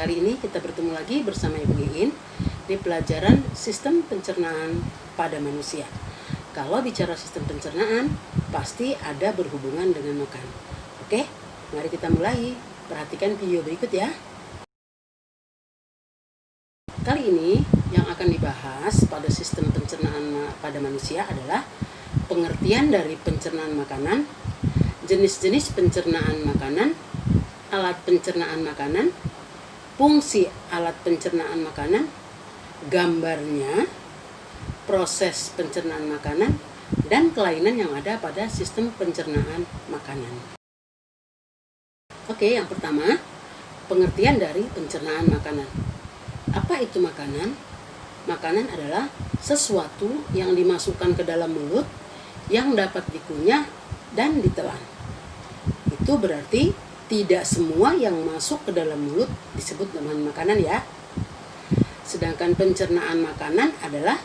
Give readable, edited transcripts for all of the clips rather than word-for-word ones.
Kali ini kita bertemu lagi bersama Ibu Iin di pelajaran sistem pencernaan pada manusia. Kalau bicara sistem pencernaan, pasti ada berhubungan dengan makan. Oke, mari kita mulai. Perhatikan video berikut ya. Kali ini yang akan dibahas pada sistem pencernaan pada manusia adalah pengertian dari pencernaan makanan, jenis-jenis pencernaan makanan, alat pencernaan makanan, fungsi alat pencernaan makanan, gambarnya, proses pencernaan makanan, dan kelainan yang ada pada sistem pencernaan makanan. Oke, yang pertama, pengertian dari pencernaan makanan. Apa itu makanan? Makanan adalah sesuatu yang dimasukkan ke dalam mulut yang dapat dikunyah dan ditelan. Itu berarti tidak semua yang masuk ke dalam mulut disebut dengan makanan ya. Sedangkan pencernaan makanan adalah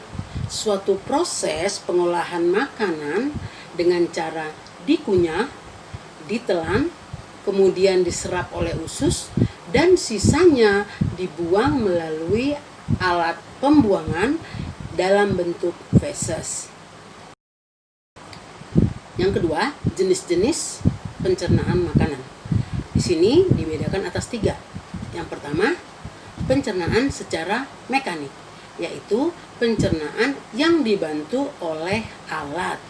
suatu proses pengolahan makanan dengan cara dikunyah, ditelan, kemudian diserap oleh usus, dan sisanya dibuang melalui alat pembuangan dalam bentuk feses. Yang kedua, jenis-jenis pencernaan makanan. Di sini dibedakan atas 3. Yang pertama, pencernaan secara mekanik, yaitu pencernaan yang dibantu oleh alat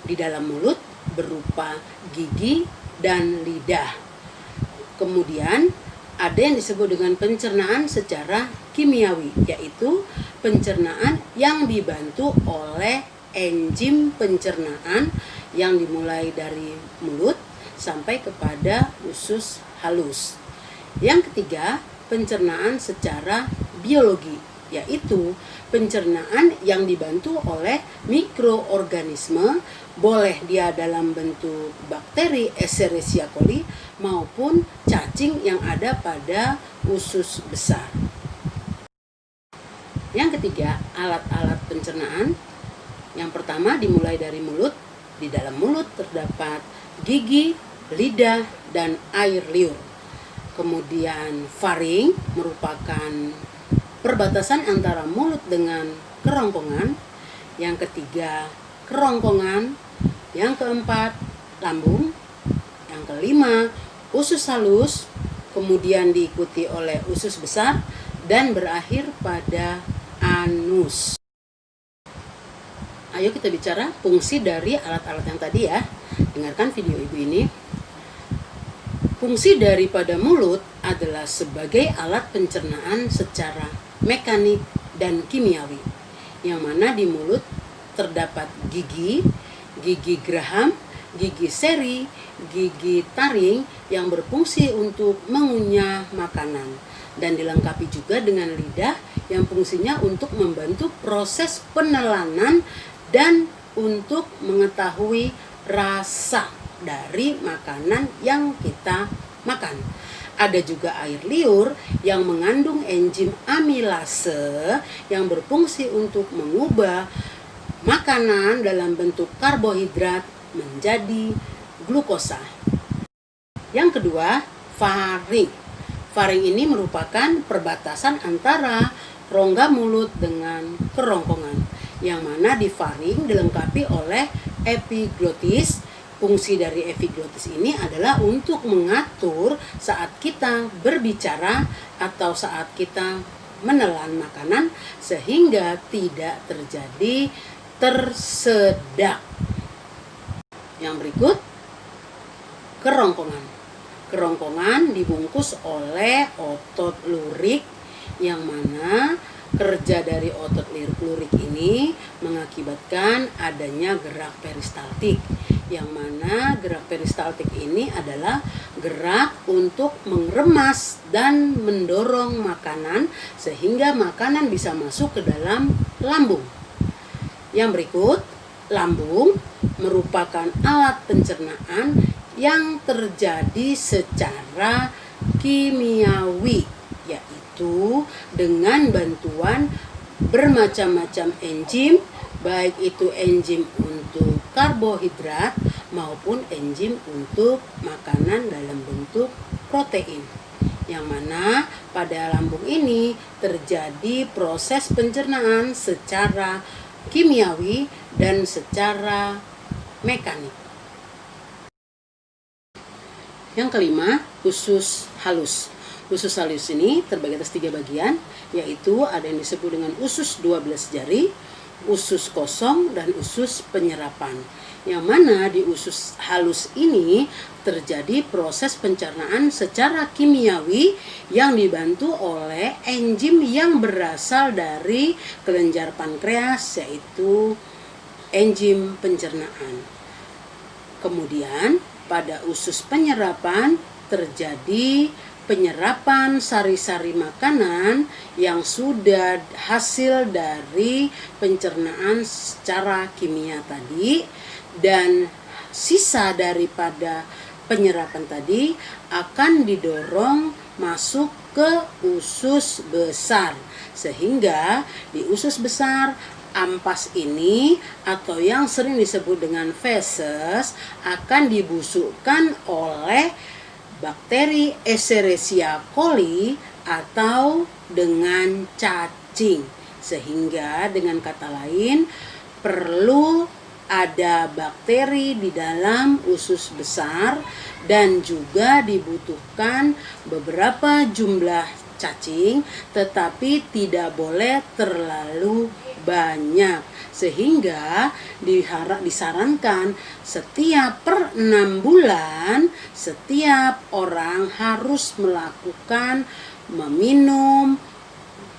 di dalam mulut berupa gigi dan lidah. Kemudian ada yang disebut dengan pencernaan secara kimiawi, yaitu pencernaan yang dibantu oleh enzim pencernaan yang dimulai dari mulut sampai kepada usus halus. Yang ketiga, pencernaan secara biologi, yaitu pencernaan yang dibantu oleh mikroorganisme, boleh dia dalam bentuk bakteri Escherichia coli maupun cacing yang ada pada usus besar. Yang ketiga, alat-alat pencernaan. Yang pertama dimulai dari mulut. Di dalam mulut terdapat gigi, lidah, dan air liur. Kemudian faring merupakan perbatasan antara mulut dengan kerongkongan. Yang ketiga, kerongkongan. Yang keempat, lambung. Yang kelima, usus halus. Kemudian diikuti oleh usus besar dan berakhir pada anus. Ayo kita bicara fungsi dari alat-alat yang tadi ya. Dengarkan video ibu ini. Fungsi daripada mulut adalah sebagai alat pencernaan secara mekanik dan kimiawi, yang mana di mulut terdapat gigi, gigi geraham, gigi seri, gigi taring yang berfungsi untuk mengunyah makanan, dan dilengkapi juga dengan lidah yang fungsinya untuk membantu proses penelanan dan untuk mengetahui rasa dari makanan yang kita makan. Ada juga air liur yang mengandung enzim amilase yang berfungsi untuk mengubah makanan dalam bentuk karbohidrat menjadi glukosa. Yang kedua, faring. Faring ini merupakan perbatasan antara rongga mulut dengan kerongkongan, yang mana di faring dilengkapi oleh epiglotis. Fungsi dari epiglotis ini adalah untuk mengatur saat kita berbicara atau saat kita menelan makanan sehingga tidak terjadi tersedak. Yang berikut, kerongkongan. Kerongkongan dibungkus oleh otot lurik, yang mana kerja dari otot lurik ini mengakibatkan adanya gerak peristaltik, yang mana gerak peristaltik ini adalah gerak untuk mengemas dan mendorong makanan sehingga makanan bisa masuk ke dalam lambung. Yang berikut, lambung merupakan alat pencernaan yang terjadi secara kimiawi, yaitu dengan bantuan bermacam-macam enzim, baik itu enzim untuk karbohidrat maupun enzim untuk makanan dalam bentuk protein. yang mana pada lambung ini terjadi proses pencernaan secara kimiawi dan secara mekanik. Yang kelima, usus halus. Usus halus ini terbagi atas 3 bagian, yaitu ada yang disebut dengan usus 12 jari, usus kosong, dan usus penyerapan. Yang mana di usus halus ini terjadi proses pencernaan secara kimiawi yang dibantu oleh enzim yang berasal dari kelenjar pankreas, yaitu enzim pencernaan. Kemudian pada usus penyerapan terjadi penyerapan sari-sari makanan yang sudah hasil dari pencernaan secara kimia tadi, dan sisa daripada penyerapan tadi akan didorong masuk ke usus besar, sehingga di usus besar ampas ini atau yang sering disebut dengan feses akan dibusukkan oleh bakteri Escherichia coli atau dengan cacing. Sehingga dengan kata lain perlu ada bakteri di dalam usus besar dan juga dibutuhkan beberapa jumlah cacing, tetapi tidak boleh terlalu banyak, sehingga disarankan setiap per 6 bulan setiap orang harus melakukan meminum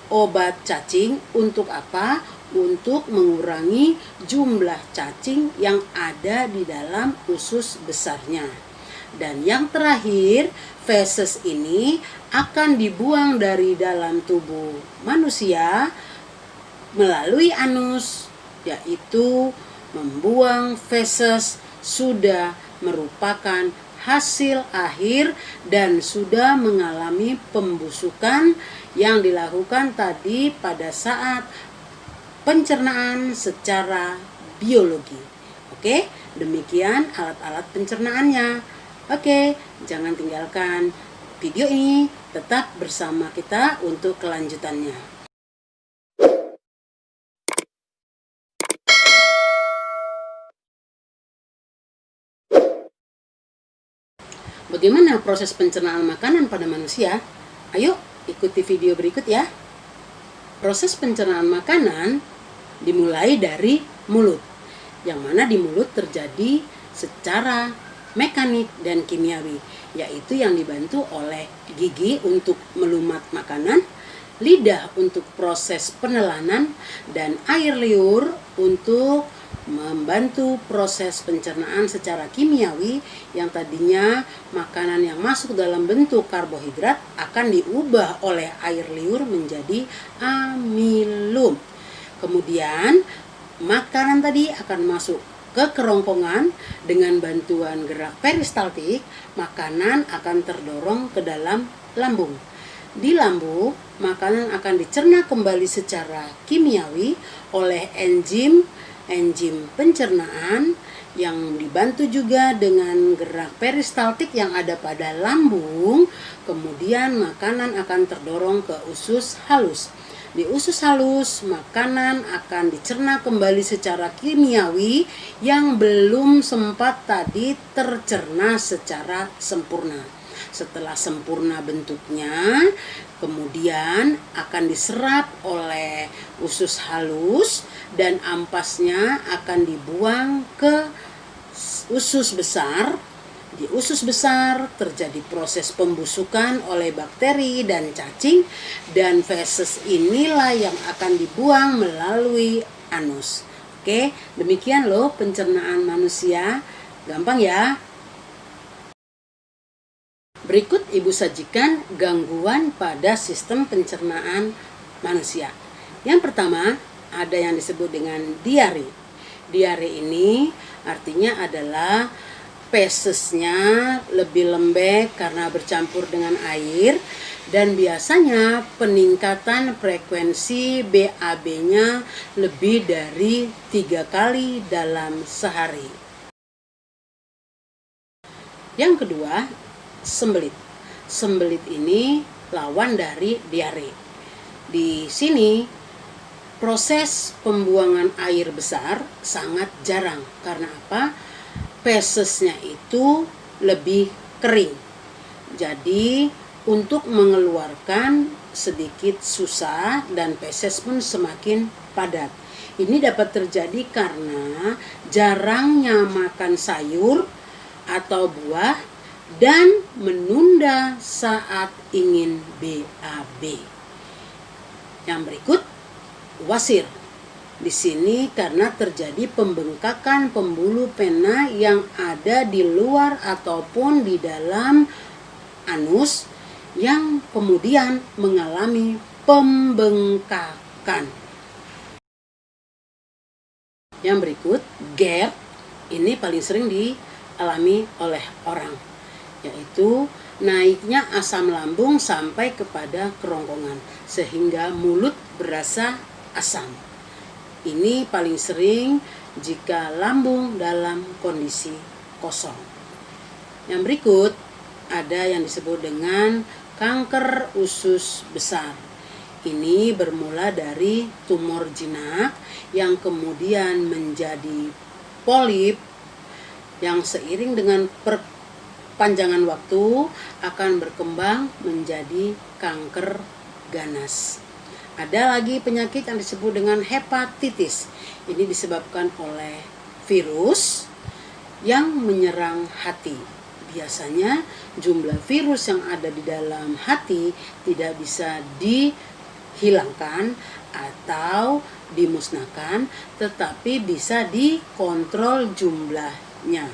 obat cacing. Untuk apa? Untuk mengurangi jumlah cacing yang ada di dalam usus besarnya. Dan yang terakhir, feses ini akan dibuang dari dalam tubuh manusia melalui anus, yaitu membuang feses sudah merupakan hasil akhir dan sudah mengalami pembusukan yang dilakukan tadi pada saat pencernaan secara biologi. Oke, demikian alat-alat pencernaannya. Oke, jangan tinggalkan video ini, tetap bersama kita untuk kelanjutannya. Bagaimana proses pencernaan makanan pada manusia? Ayo ikuti video berikut ya. Proses pencernaan makanan dimulai dari mulut, yang mana di mulut terjadi secara mekanik dan kimiawi, yaitu yang dibantu oleh gigi untuk melumat makanan, lidah untuk proses penelanan, dan air liur untuk membantu proses pencernaan secara kimiawi, yang tadinya makanan yang masuk dalam bentuk karbohidrat akan diubah oleh air liur menjadi amilum. Kemudian makanan tadi akan masuk ke kerongkongan dengan bantuan gerak peristaltik, makanan akan terdorong ke dalam lambung. Di lambung, makanan akan dicerna kembali secara kimiawi oleh enzim pencernaan yang dibantu juga dengan gerak peristaltik yang ada pada lambung. Kemudian makanan akan terdorong ke usus halus. Di usus halus, makanan akan dicerna kembali secara kimiawi yang belum sempat tadi tercerna secara sempurna. Setelah sempurna bentuknya, kemudian akan diserap oleh usus halus dan ampasnya akan dibuang ke usus besar. Di usus besar terjadi proses pembusukan oleh bakteri dan cacing, dan feses inilah yang akan dibuang melalui anus. Oke, demikian loh pencernaan manusia. Gampang ya. Berikut Ibu sajikan gangguan pada sistem pencernaan manusia. Yang pertama, ada yang disebut dengan diare. Diare ini artinya adalah fesesnya lebih lembek karena bercampur dengan air, dan biasanya peningkatan frekuensi BAB-nya lebih dari 3 kali dalam sehari. Yang kedua, sembelit. sembelit ini lawan dari diare. Di sini proses pembuangan air besar sangat jarang. Karena apa? Fesesnya itu lebih kering. Jadi untuk mengeluarkan sedikit susah dan feses pun semakin padat. Ini dapat terjadi karena jarangnya makan sayur atau buah dan menunda saat ingin BAB. Yang berikut, wasir. Di sini karena terjadi pembengkakan pembuluh pena yang ada di luar ataupun di dalam anus yang kemudian mengalami pembengkakan. Yang berikut, GERD, ini paling sering dialami oleh orang, yaitu naiknya asam lambung sampai kepada kerongkongan sehingga mulut berasa asam. Ini paling sering jika lambung dalam kondisi kosong. Yang berikut ada yang disebut dengan kanker usus besar. Ini bermula dari tumor jinak yang kemudian menjadi polip yang seiring dengan perpanjangan waktu akan berkembang menjadi kanker ganas. Ada lagi penyakit yang disebut dengan hepatitis. Ini disebabkan oleh virus yang menyerang hati. Biasanya jumlah virus yang ada di dalam hati tidak bisa dihilangkan atau dimusnahkan, tetapi bisa dikontrol jumlahnya.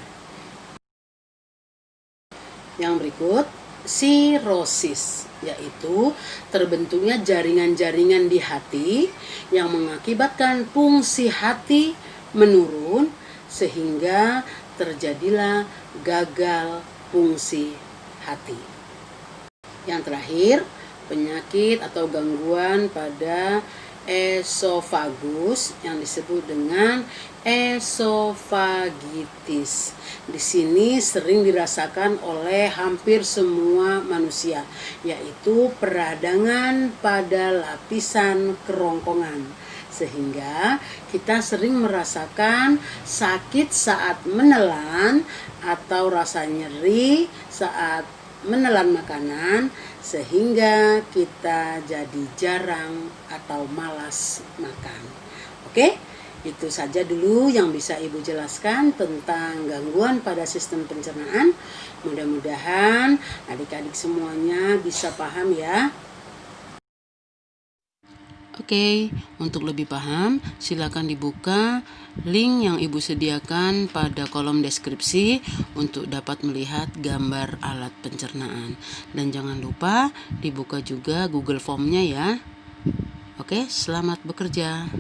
Yang berikut, sirosis, yaitu terbentuknya jaringan-jaringan di hati yang mengakibatkan fungsi hati menurun sehingga terjadilah gagal fungsi hati. Yang terakhir, penyakit atau gangguan pada esofagus yang disebut dengan esofagitis. Di sini sering dirasakan oleh hampir semua manusia, yaitu peradangan pada lapisan kerongkongan. Sehingga kita sering merasakan sakit saat menelan atau rasa nyeri saat menelan makanan, sehingga kita jadi jarang atau malas makan. Oke, itu saja dulu yang bisa Ibu jelaskan tentang gangguan pada sistem pencernaan. Mudah-mudahan adik-adik semuanya bisa paham ya. Oke, untuk lebih paham, silakan dibuka link yang Ibu sediakan pada kolom deskripsi untuk dapat melihat gambar alat pencernaan. Dan jangan lupa dibuka juga Google Form-nya ya. Oke, selamat bekerja.